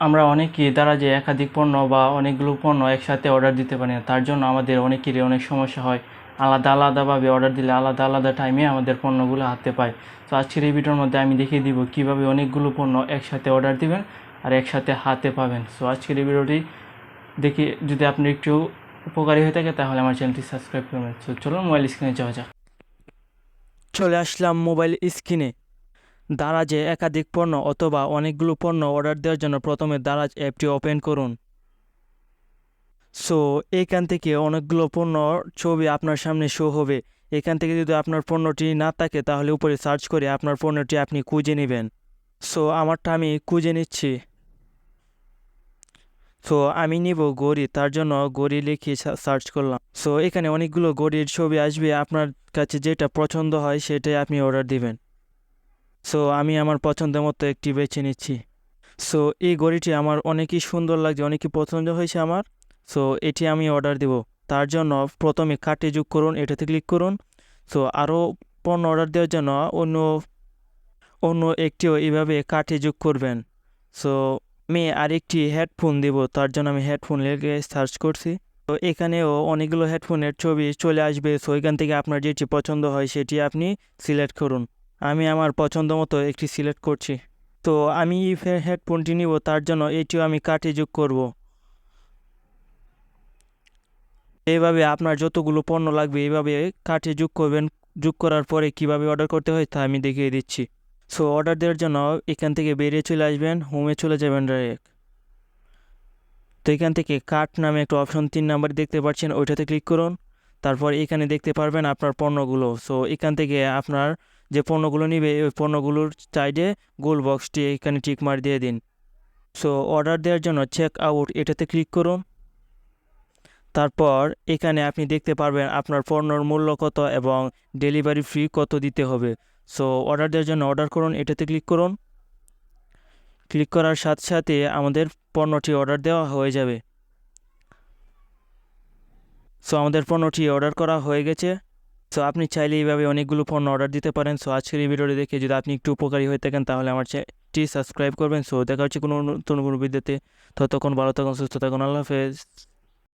আমরা অনেকেই দ্বারা যে একাধিক পণ্য বা অনেকগুলো পণ্য একসাথে অর্ডার দিতে পারি না, তার জন্য আমাদের অনেকেরই অনেক সমস্যা হয়। আলাদা আলাদাভাবে অর্ডার দিলে আলাদা আলাদা টাইমে আমাদের পণ্যগুলো হাতে পায়। তো আজকের এই ভিডিওর মধ্যে আমি দেখিয়ে দিব কিভাবে অনেকগুলো পণ্য একসাথে অর্ডার দিবেন আর একসাথে হাতে পাবেন। সো আজকের এই ভিডিওটি দেখি যদি আপনি একটু উপকারী হয়ে থাকে তাহলে আমার চ্যানেলটি সাবস্ক্রাইব করবেন। সো চলুন মোবাইল স্ক্রিনে যাওয়া যাক। চলে আসলাম মোবাইল স্ক্রিনে। দারাজে একাধিক পণ্য অথবা অনেকগুলো পণ্য অর্ডার দেওয়ার জন্য প্রথমে দারাজ অ্যাপটি ওপেন করুন। সো এখান থেকে অনেকগুলো পণ্য ছবি আপনার সামনে শো হবে। এখান থেকে যদি আপনার পণ্যটি না থাকে তাহলে উপরে সার্চ করে আপনার পণ্যটি আপনি খুঁজে নেবেন। সো আমারটা আমি খুঁজে নিচ্ছি। সো আমি নিব ঘড়ি, তার জন্য ঘড়ি লিখে সার্চ করলাম। সো এখানে অনেকগুলো ঘড়ির ছবি আসবে, আপনার কাছে যেটা পছন্দ হয় সেটাই আপনি অর্ডার দিবেন। সো আমি আমার পছন্দের মতো একটি বেছে নিচ্ছি। সো এই ঘড়িটি আমার অনেকই সুন্দর লাগছে, অনেকই পছন্দ হয়েছে আমার। সো এটি আমি অর্ডার দেব। তার জন্য প্রথমে কার্টে যোগ করুন, এটাতে ক্লিক করুন। সো আরও পণ্য অর্ডার দেওয়ার জন্য অন্য অন্য একটিও এইভাবে কার্টে যোগ করবেন। সো আমি আরেকটি হেডফোন দেব, তার জন্য আমি হেডফোন লিখে সার্চ করছি। তো এখানেও অনেকগুলো হেডফোনের ছবি চলে আসবে। সো এখান থেকে আপনার যেটি পছন্দ হয় সেটি আপনি সিলেক্ট করুন। আমি আমার পছন্দ মতো একটি সিলেক্ট করছি। তো আমি হেডফোনটি নিব, তার জন্য এটিও আমি কার্টে যোগ করব। এইভাবে আপনার যতগুলো পণ্য লাগবে এইভাবে কার্টে যোগ করবেন। যোগ করার পরে কিভাবে অর্ডার করতে হয় তা আমি দেখিয়ে দিচ্ছি। সো অর্ডার দেওয়ার জন্য এখান থেকে বেরিয়ে চলে আসবেন, হোমে চলে যাবেন ডাইরেক্ট। তো এখান থেকে কার্ট নামে একটা অপশন 3 নাম্বার দেখতে পাচ্ছেন, ওইটাতে ক্লিক করুন। তারপর এখানে দেখতে পারবেন আপনার পণ্যগুলো। সো এখান থেকে আপনার যে পণ্যগুলো নিবে ওই পণ্যগুলোর সাইডে গোল বক্সটি এখানে টিক মার দিয়ে দিন। সো অর্ডার দেওয়ার জন্য চেক আউট, এটাতে ক্লিক করুন। তারপর এখানে আপনি দেখতে পারবেন আপনার পণ্যর মূল্য কত এবং ডেলিভারি ফি কত দিতে হবে। সো অর্ডার দেওয়ার জন্য অর্ডার করুন, এটাতে ক্লিক করুন। ক্লিক করার সাথে সাথে আমাদের পণ্যটি অর্ডার দেওয়া হয়ে যাবে। সো আমাদের পণ্যটি অর্ডার করা হয়ে গেছে। সো আপনি চাইলে এইভাবে অনেকগুলো পণ্য অর্ডার দিতে পারেন। সো আজকের এই ভিডিওটি দেখে যদি আপনি একটু উপকারী হয়ে থাকেন তাহলে আমার চ্যানেলটি সাবস্ক্রাইব করবেন। সো দেখা হচ্ছে কোনো নতুন কোনো ভিডিওতে। ততক্ষণ ভালো থাকুন, সুস্থ থাকুন, আল্লাহ হাফেজ।